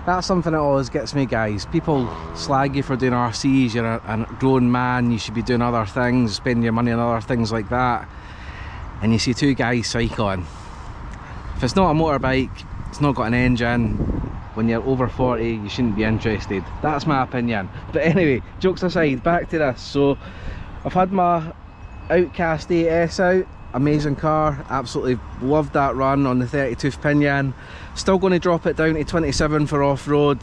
That's something that always gets me, guys. People slag you for doing RCs, you're a grown man, you should be doing other things, spending your money on other things like that. And you see two guys cycling. If it's not a motorbike, it's not got an engine, when you're over 40 you shouldn't be interested. That's my opinion. But anyway, jokes aside, back to this. So I've had my Outcast 8S out. Amazing car, absolutely loved that run on the 32th pinion. Still going to drop it down to 27 for off-road.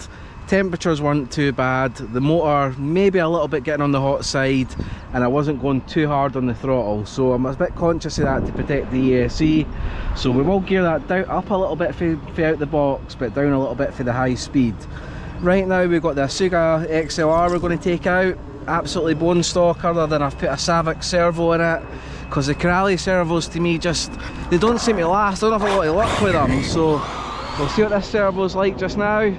Temperatures weren't too bad, the motor maybe a little bit getting on the hot side, and I wasn't going too hard on the throttle, so I'm a bit conscious of that to protect the ESC. So we will gear that down up a little bit for out the box, but down a little bit for the high speed. Right now we've got the Asuga XLR we're going to take out. Absolutely bone stock, other than I've put a Asuga servo in it, because the Corrali servos to me just, they don't seem to last. I don't have a lot of luck with them, so we'll see what this servo's like just now.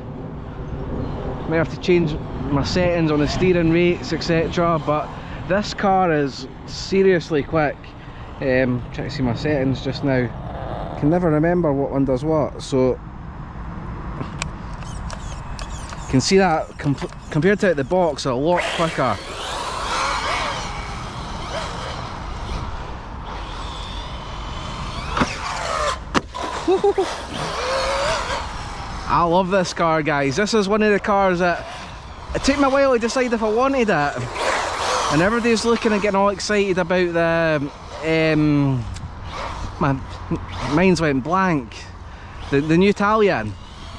May have to change my settings on the steering rates, etc. But this car is seriously quick. Trying to see my settings just now. Can never remember what one does what. So you can see that compared to out the box, a lot quicker. I love this car, guys. This is one of the cars that it took me a while to decide if I wanted it, and everybody's looking and getting all excited about the my mind's went blank, the new Italian.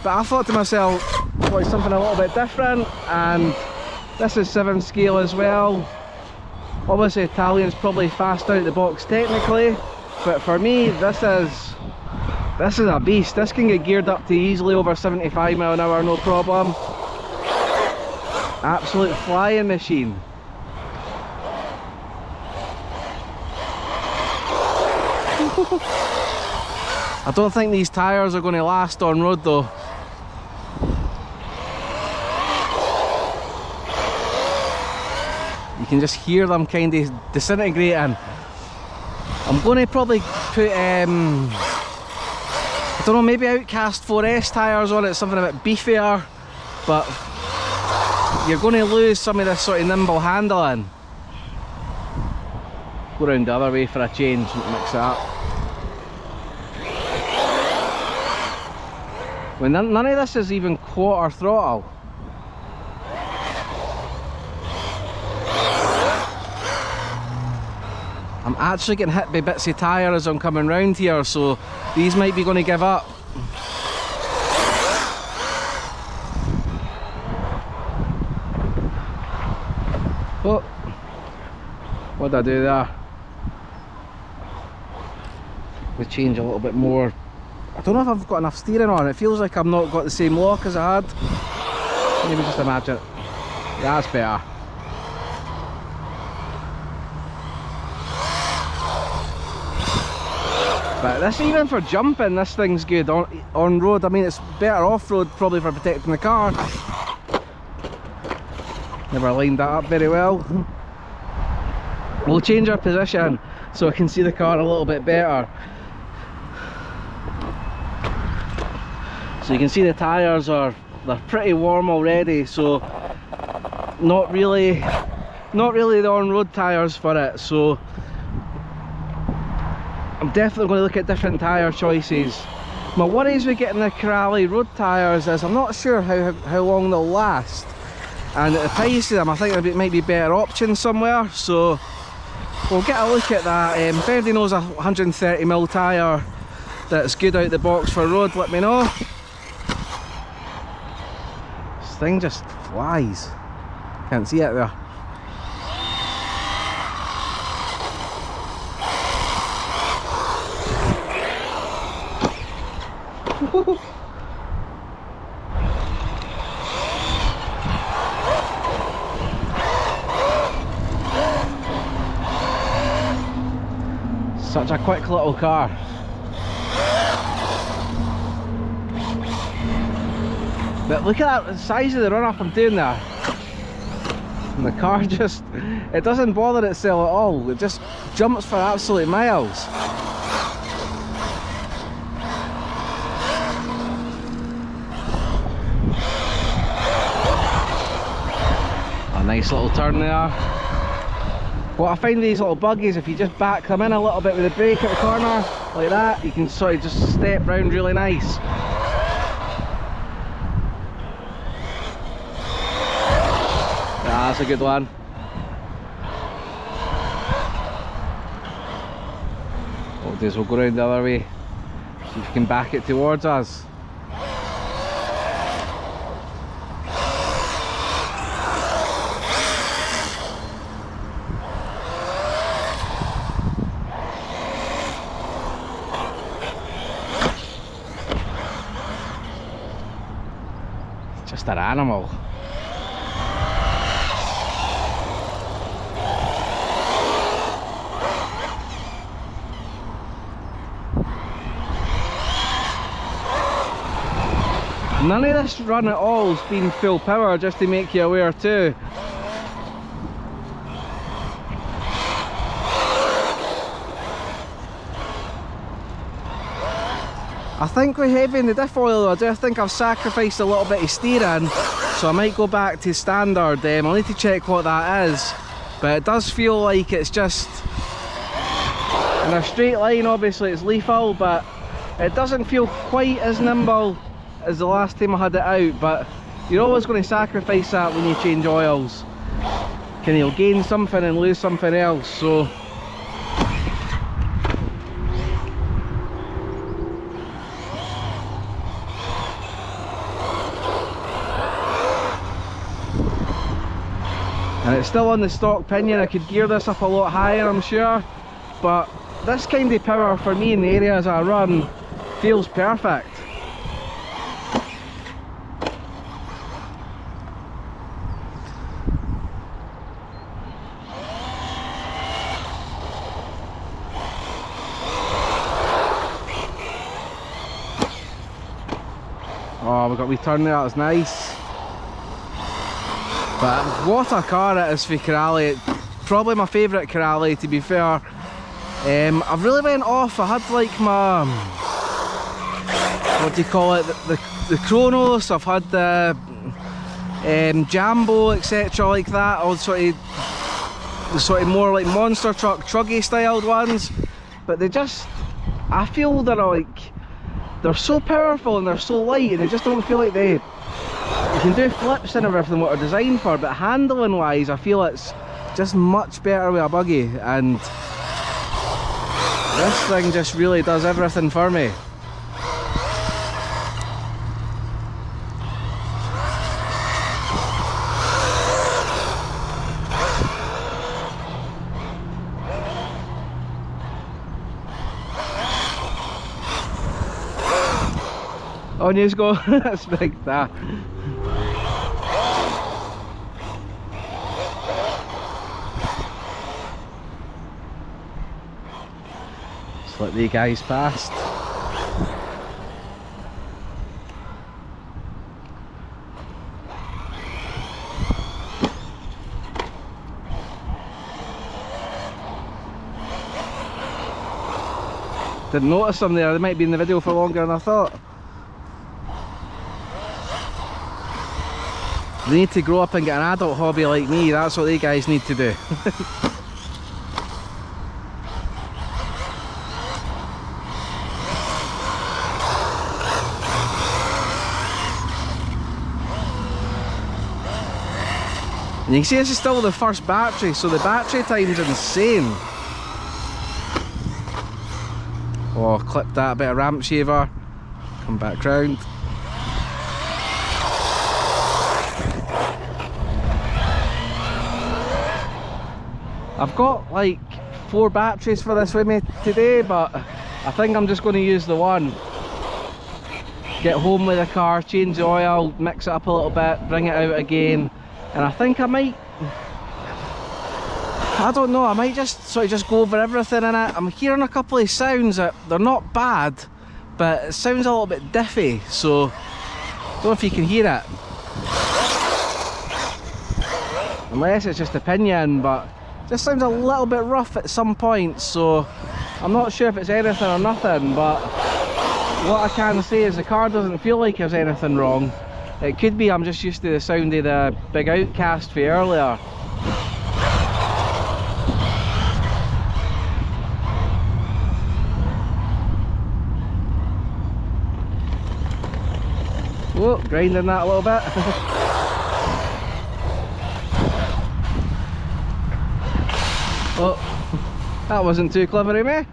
But I thought to myself, well, something a little bit different, and this is 7 scale as well. Obviously Italian's probably fast out the box technically, but for me this is a beast. This can get geared up to easily over 75 mile an hour, no problem. Absolute flying machine. I don't think these tyres are going to last on road though. You can just hear them kind of disintegrating. I'm going to probably put I don't know, maybe Outcast 4S tyres on it, something a bit beefier, but you're going to lose some of this sort of nimble handling. Go around the other way for a change and mix it up. Well, none of this is even quarter throttle. I'm actually getting hit by bits of tyre as I'm coming round here, so these might be going to give up. Oh, what did I do there? We change a little bit more. I don't know if I've got enough steering on. It feels like I've not got the same lock as I had. Maybe just imagine. Yeah, that's better. But this, even for jumping, this thing's good on road. I mean, it's better off-road probably for protecting the car. Never lined that up very well. We'll change our position so I can see the car a little bit better. So you can see the tyres they're pretty warm already, so not really the on-road tyres for it. So I'm definitely going to look at different tyre choices. My worries with getting the Corrali road tyres is I'm not sure how long they'll last, and at the price of them I think there might be better options somewhere, so we'll get a look at that. If anybody knows a 130mm tyre that's good out the box for road, let me know. This thing just flies. Can't see it there. Such a quick little car. But look at that, the size of the run up I'm doing there. And the car just, it doesn't bother itself at all. It just jumps for absolute miles. A nice little turn there. What I find with these little buggies, if you just back them in a little bit with the brake at the corner, like that, you can sort of just step round really nice. Yeah, that's a good one. What we'll do is we'll go round the other way, see if you can back it towards us. Just an animal. None of this run at all has been full power, just to make you aware too. I think with heavy in the diff oil, I do think I've sacrificed a little bit of steering, so I might go back to standard. I'll need to check what that is, but it does feel like it's just in a straight line. Obviously it's lethal, but it doesn't feel quite as nimble as the last time I had it out. But you're always going to sacrifice that when you change oils. You'll gain something and lose something else, so and it's still on the stock pinion. I could gear this up a lot higher, I'm sure, but this kind of power for me in the areas I run feels perfect. Oh, we got a wee turn there, that was nice. But what a car it is for Corrali. Probably my favourite Corrali, to be fair. I've really went off. I had like my, what do you call it, the Chronos. I've had the Jambo, etc, like that. All sort of more like monster truck, truggy styled ones. But they just, I feel they're so powerful and they're so light, and they just don't feel like you can do flips and everything what they're designed for, but handling wise I feel it's just much better with a buggy, and this thing just really does everything for me. On you go. That's big that. Just let the guys past. Didn't notice them there. They might be in the video for longer than I thought. They need to grow up and get an adult hobby like me. That's what they guys need to do. And you can see this is still the first battery, so the battery time's insane. Oh, clip that bit of ramp shaver. Come back round. I've got like 4 batteries for this with me today, but I think I'm just going to use the one. Get home with the car, change the oil, mix it up a little bit, bring it out again, and I think I might, I don't know, I might just sort of just go over everything in it. I'm hearing a couple of sounds that they're not bad, but it sounds a little bit diffy, so I don't know if you can hear it. Unless it's just opinion, but just sounds a little bit rough at some points, so I'm not sure if it's anything or nothing, but what I can say is the car doesn't feel like there's anything wrong. It could be I'm just used to the sound of the big outcast for earlier. Whoa, grinding that a little bit. Oh, that wasn't too clever of me.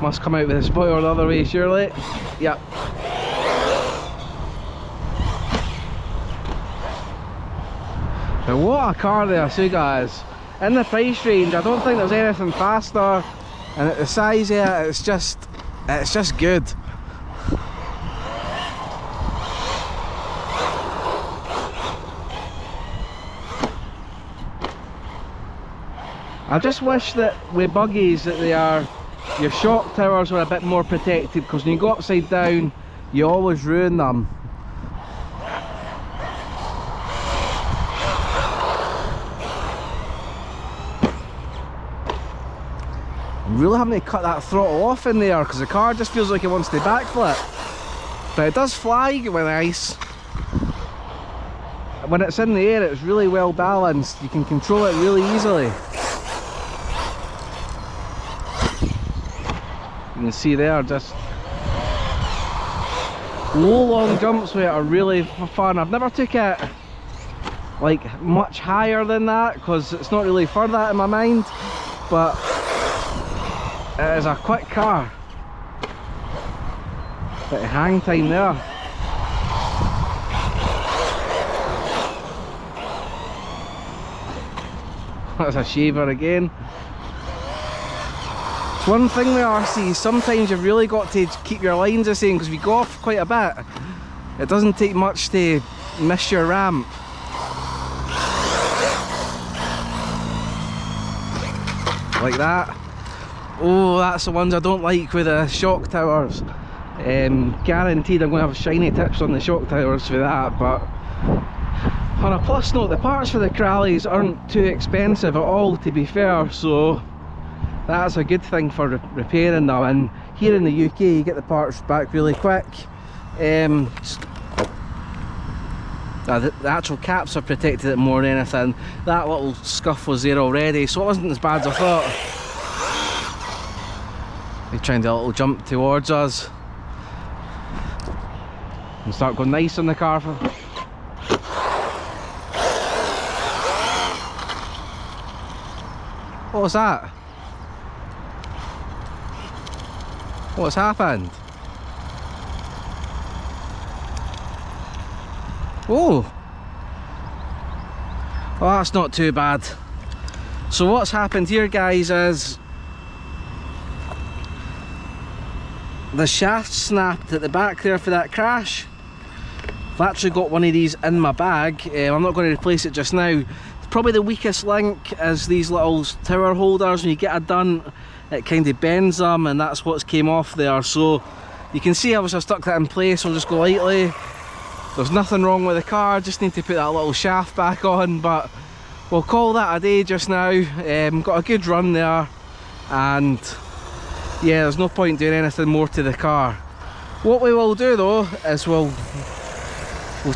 Must come out with a spoiler the other way, surely. Yep. But what a car the Asuga is. In the price range, I don't think there's anything faster, and at the size of it, it's just good. I just wish that with buggies that your shock towers were a bit more protected, because when you go upside down you always ruin them. I'm really having to cut that throttle off in there because the car just feels like it wants to backflip, but it does fly with ice. When it's in the air it's really well balanced, you can control it really easily. You can see there, just low long jumps with it are really fun. I've never took it like much higher than that because it's not really for that in my mind, but it is a quick car. Bit of hang time there. That's a shaver again. One thing with RCs, sometimes you've really got to keep your lines the same, because if you go off quite a bit, it doesn't take much to miss your ramp. Like that. Oh, that's the ones I don't like with the shock towers. Guaranteed I'm going to have shiny tips on the shock towers for that, but on a plus note, the parts for the Crallies aren't too expensive at all, to be fair, so that's a good thing for repairing them. And here in the UK you get the parts back really quick. The actual caps have protected it more than anything. That little scuff was there already, so it wasn't as bad as I thought. He's trying to do a little jump towards us and start going nice on the car. What was that? What's happened? Oh! Well, that's not too bad. So what's happened here, guys, is the shaft snapped at the back there for that crash. I've actually got one of these in my bag. I'm not going to replace it just now. Probably the weakest link is these little tower holders. When you get it done, it kind of bends them, and that's what's came off there. So you can see obviously I've stuck that in place. I'll just go lightly. There's nothing wrong with the car, just need to put that little shaft back on, but we'll call that a day just now. Got a good run there, and yeah, there's no point doing anything more to the car. What we will do though is we'll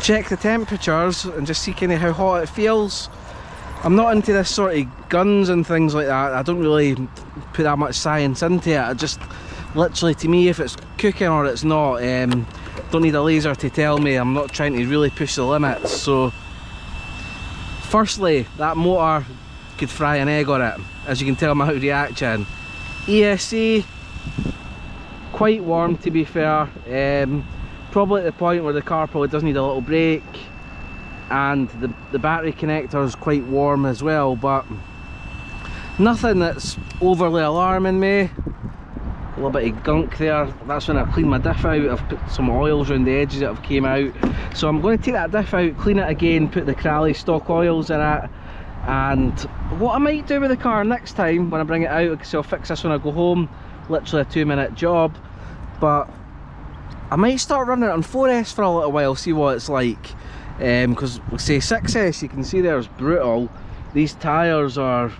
check the temperatures and just see kind of how hot it feels. I'm not into this sort of guns and things like that. I don't really put that much science into it. I just literally, to me, if it's cooking or it's not, don't need a laser to tell me. I'm not trying to really push the limits. So firstly, that motor could fry an egg on it, as you can tell my reaction. ESC, quite warm to be fair. Probably at the point where the car probably does need a little break, and the battery connector is quite warm as well, but nothing that's overly alarming me. A little bit of gunk there. That's when I cleaned my diff out. I've put some oils around the edges that have came out, so I'm going to take that diff out, clean it again, put the Crallie stock oils in it. And what I might do with the car next time when I bring it out, because I'll fix this when I go home, literally a 2-minute job, but I might start running it on 4S for a little while, see what it's like. Because say 6S, you can see there's brutal. These tyres are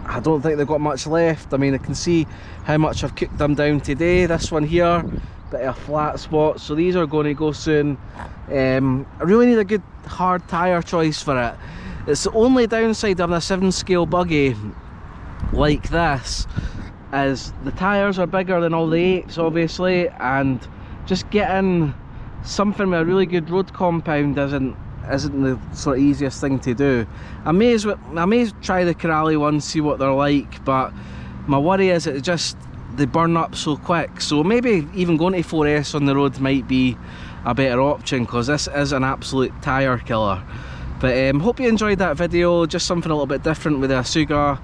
I don't think they've got much left. I mean, I can see how much I've cooked them down today. This one here, bit of a flat spot, so these are going to go soon. I really need a good hard tyre choice for it. It's the only downside of a 7-scale buggy like this is the tyres are bigger than all the 8s obviously, and just getting something with a really good road compound isn't the sort of easiest thing to do. I may try the Corrali ones, see what they're like, but my worry is they burn up so quick. So maybe even going to 4S on the road might be a better option, because this is an absolute tyre killer. But hope you enjoyed that video, just something a little bit different with the Asuga,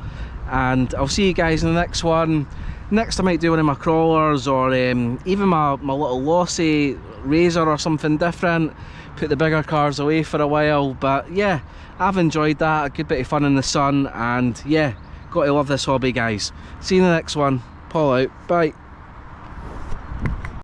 and I'll see you guys in the next one. Next I might do one of my crawlers, or even my little lossy razor or something different. Put the bigger cars away for a while. But yeah, I've enjoyed that, a good bit of fun in the sun, and yeah, got to love this hobby, guys. See you in the next one. Paul out, bye.